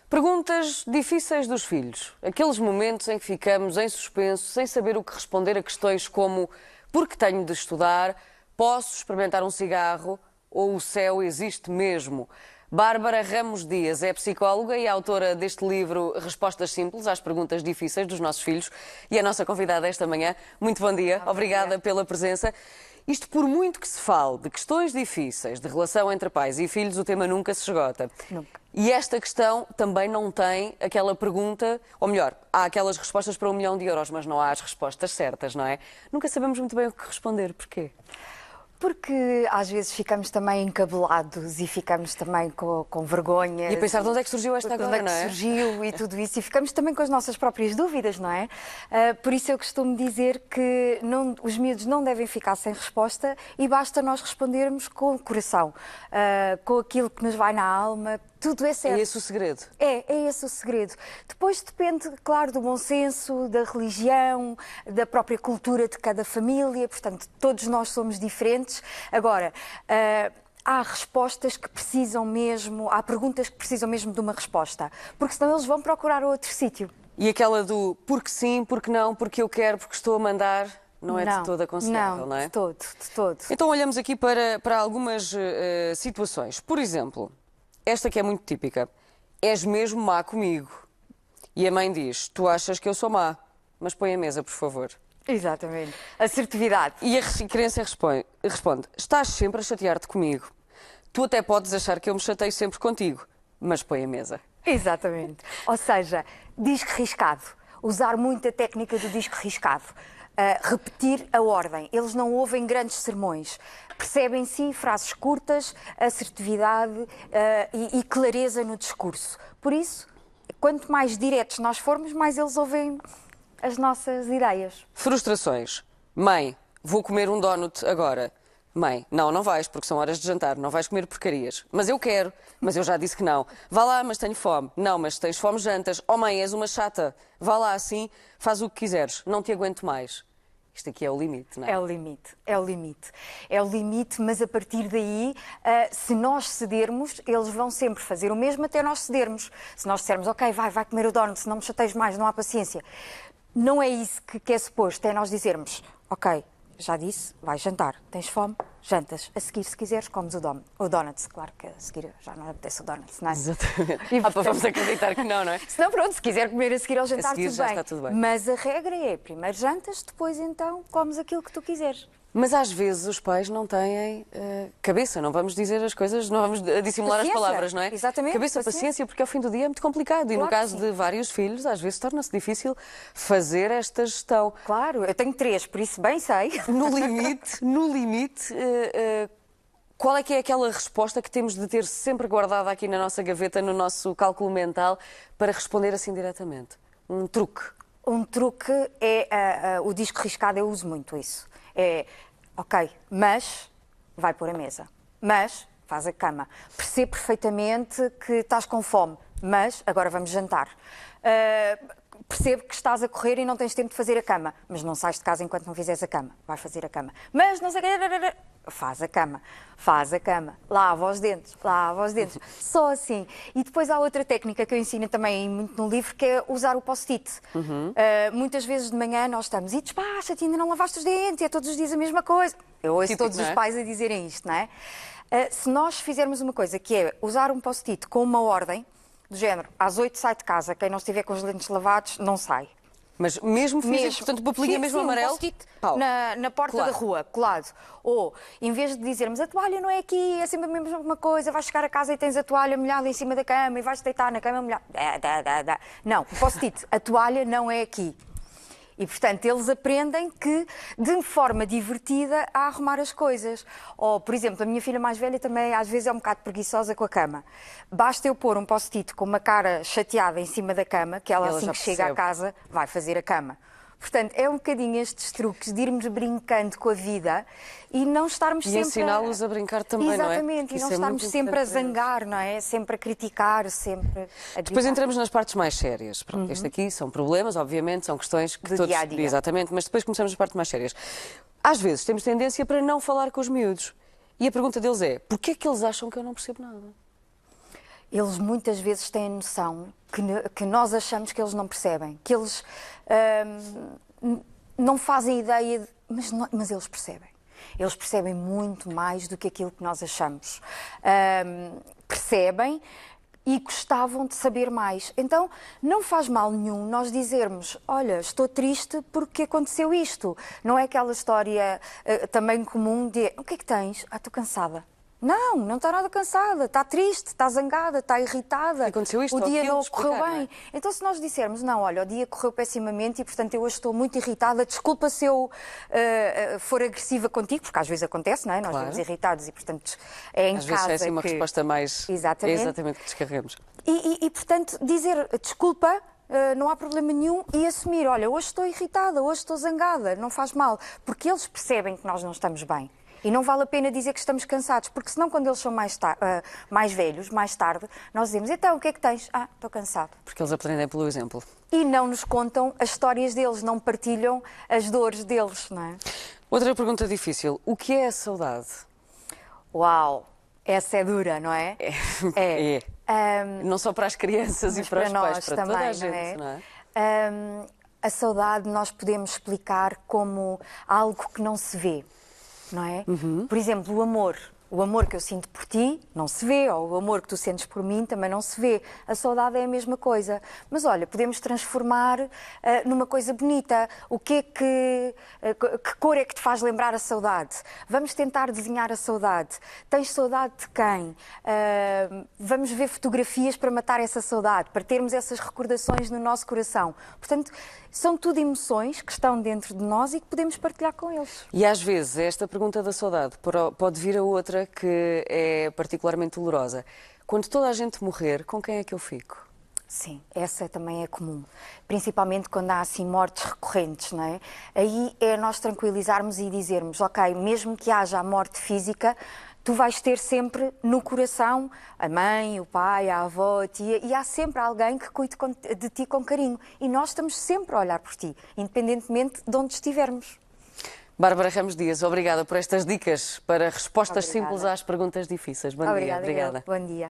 Perguntas difíceis dos filhos. Aqueles momentos em que ficamos em suspenso, sem saber o que responder a questões como: por que tenho de estudar? Posso experimentar um cigarro? Ou o céu existe mesmo? Bárbara Ramos Dias é psicóloga e autora deste livro Respostas Simples às Perguntas Difíceis dos Nossos Filhos e é a nossa convidada esta manhã. Muito bom dia, obrigada pela presença. Isto, por muito que se fale de questões difíceis, de relação entre pais e filhos, o tema nunca se esgota. Nunca. E esta questão também não tem aquela pergunta, ou melhor, há aquelas respostas para 1 milhão de euros, mas não há as respostas certas, não é? Nunca sabemos muito bem o que responder. Porquê? Porque às vezes ficamos também encabulados e ficamos também com vergonha. E a pensar de onde é que surgiu esta agora, não é? Surgiu e tudo isso. E ficamos também com as nossas próprias dúvidas, não é? Por isso eu costumo dizer que os miúdos não devem ficar sem resposta e basta nós respondermos com o coração, com aquilo que nos vai na alma. Tudo é certo. É esse o segredo? É esse o segredo. Depois depende, claro, do bom senso, da religião, da própria cultura de cada família. Portanto, todos nós somos diferentes. Agora, há respostas que precisam mesmo, há perguntas que precisam mesmo de uma resposta, porque senão eles vão procurar outro sítio. E aquela do porque sim, porque não, porque eu quero, porque estou a mandar, não é de todo aconselhável, não é? De todo, de todo. Então olhamos aqui para algumas situações. Por exemplo, esta que é muito típica. És mesmo má comigo. E a mãe diz, tu achas que eu sou má, mas põe a mesa, por favor. Exatamente. Assertividade. E a criança responde, estás sempre a chatear-te comigo. Tu até podes achar que eu me chateio sempre contigo, mas põe a mesa. Exatamente. Ou seja, disco riscado. Usar muito a técnica do disco riscado. Repetir a ordem. Eles não ouvem grandes sermões. Percebem em si frases curtas, assertividade e clareza no discurso. Por isso, quanto mais diretos nós formos, mais eles ouvem as nossas ideias. Frustrações. Mãe, vou comer um donut agora. Mãe, não vais, porque são horas de jantar, não vais comer porcarias. Mas eu quero, mas eu já disse que não. Vá lá, mas tenho fome. Não, mas se tens fome, jantas. Oh mãe, és uma chata. Vá lá assim, faz o que quiseres. Não te aguento mais. Isto aqui é o limite, não é? É o limite, é o limite. É o limite, mas a partir daí, se nós cedermos, eles vão sempre fazer o mesmo até nós cedermos. Se nós dissermos, ok, vai comer o donut, se não me chateias mais, não há paciência. Não é isso que é suposto, é nós dizermos, ok, já disse, vais jantar, tens fome, jantas. A seguir, se quiseres, comes o donut. Claro que a seguir já não apetece o donut, não é? Exatamente. E, portanto, vamos acreditar que não é? Se não, pronto, se quiser comer a seguir ao jantar, seguir, já está tudo bem. Mas a regra é, primeiro jantas, depois então comes aquilo que tu quiseres. Mas às vezes os pais não têm cabeça, não vamos dizer as coisas, não vamos dissimular as palavras, não é? Exatamente. Cabeça, paciência, porque ao fim do dia é muito complicado. E no caso de vários filhos, às vezes torna-se difícil fazer esta gestão. Claro, eu tenho 3, por isso bem sei. No limite, qual é que é aquela resposta que temos de ter sempre guardada aqui na nossa gaveta, no nosso cálculo mental, para responder assim diretamente? Um truque. Um truque é o disco riscado, eu uso muito isso. É, ok, mas vai pôr a mesa, mas faz a cama. Percebo perfeitamente que estás com fome, mas agora vamos jantar. Percebo que estás a correr e não tens tempo de fazer a cama, mas não sais de casa enquanto não fizeres a cama. Vai fazer a cama. Mas não sei o que... Faz a cama, lava os dentes, só assim. E depois há outra técnica que eu ensino também muito no livro, que é usar o post-it. Muitas vezes de manhã nós estamos, e despacha-te, ainda não lavaste os dentes, é todos os dias a mesma coisa. Eu ouço todos os pais a dizerem isto, não é? Se nós fizermos uma coisa que é usar um post-it com uma ordem, do género, às 8 sai de casa, quem não estiver com os dentes lavados, não sai. Mas mesmo físico, portanto, o papelinho mesmo amarelo, um na porta da rua, colado. Ou, em vez de dizermos, a toalha não é aqui, é sempre a mesma coisa, vais chegar a casa e tens a toalha molhada em cima da cama e vais deitar na cama molhada. Não, post-it, a toalha não é aqui. E, portanto, eles aprendem que, de forma divertida, a arrumar as coisas. Ou, por exemplo, a minha filha mais velha também, às vezes, é um bocado preguiçosa com a cama. Basta eu pôr um post-it com uma cara chateada em cima da cama, que ela assim que chega a casa, vai fazer a cama. Portanto, é um bocadinho estes truques de irmos brincando com a vida e não estarmos sempre... E ensiná-los a brincar também, não é? Exatamente, e não estarmos sempre a zangar, não é? Sempre a criticar, sempre a... Depois entramos nas partes mais sérias. Pronto, este aqui são problemas, obviamente, são questões que todos... dia a dia. Exatamente, mas depois começamos as partes mais sérias. Às vezes temos tendência para não falar com os miúdos. E a pergunta deles é, porquê é que eles acham que eu não percebo nada? eles muitas vezes têm a noção que nós achamos que eles não percebem, que eles não fazem ideia, mas eles percebem. Eles percebem muito mais do que aquilo que nós achamos. Percebem e gostavam de saber mais. Então, não faz mal nenhum nós dizermos, olha, estou triste porque aconteceu isto. Não é aquela história também comum de, o que é que tens? Ah, estou cansada. Não está nada cansada, está triste, está zangada, está irritada. Aconteceu isto, o dia não explicar, correu não é? bem. Então, se nós dissermos, não, olha, o dia correu pessimamente e, portanto, eu hoje estou muito irritada, desculpa se eu for agressiva contigo, porque às vezes acontece, não é? Nós Claro. estamos irritados e, portanto, é em Às casa vezes é assim uma que... resposta mais... Exatamente. É exatamente que descarregamos. E, portanto, dizer desculpa, não há problema nenhum, e assumir, olha, hoje estou irritada, hoje estou zangada, não faz mal, porque eles percebem que nós não estamos bem. E não vale a pena dizer que estamos cansados, porque senão quando eles são mais velhos, mais tarde, nós dizemos, então, o que é que tens? Ah, estou cansado. Porque eles aprendem pelo exemplo. E não nos contam as histórias deles, não partilham as dores deles, não é? Outra pergunta difícil. O que é a saudade? Uau, essa é dura, não é? É. Não só para as crianças e Mas para os nós pais, para também, toda a gente, não é? não é? A saudade nós podemos explicar como algo que não se vê, não é? Por exemplo, o amor. O amor que eu sinto por ti não se vê, ou o amor que tu sentes por mim também não se vê. A saudade é a mesma coisa. Mas olha, podemos transformar numa coisa bonita. Que cor é que te faz lembrar a saudade? Vamos tentar desenhar a saudade. Tens saudade de quem? Vamos ver fotografias para matar essa saudade, para termos essas recordações no nosso coração. Portanto, são tudo emoções que estão dentro de nós e que podemos partilhar com eles. E às vezes esta pergunta da saudade pode vir a outra que é particularmente dolorosa. Quando toda a gente morrer, com quem é que eu fico? Sim, essa também é comum. Principalmente quando há assim mortes recorrentes, não é? Aí é nós tranquilizarmos e dizermos, ok, mesmo que haja a morte física, tu vais ter sempre no coração a mãe, o pai, a avó, a tia, e há sempre alguém que cuide de ti com carinho. E nós estamos sempre a olhar por ti, independentemente de onde estivermos. Bárbara Ramos Dias, obrigada por estas dicas para respostas Obrigada. simples às perguntas difíceis. Bom dia. Obrigada. Bom dia.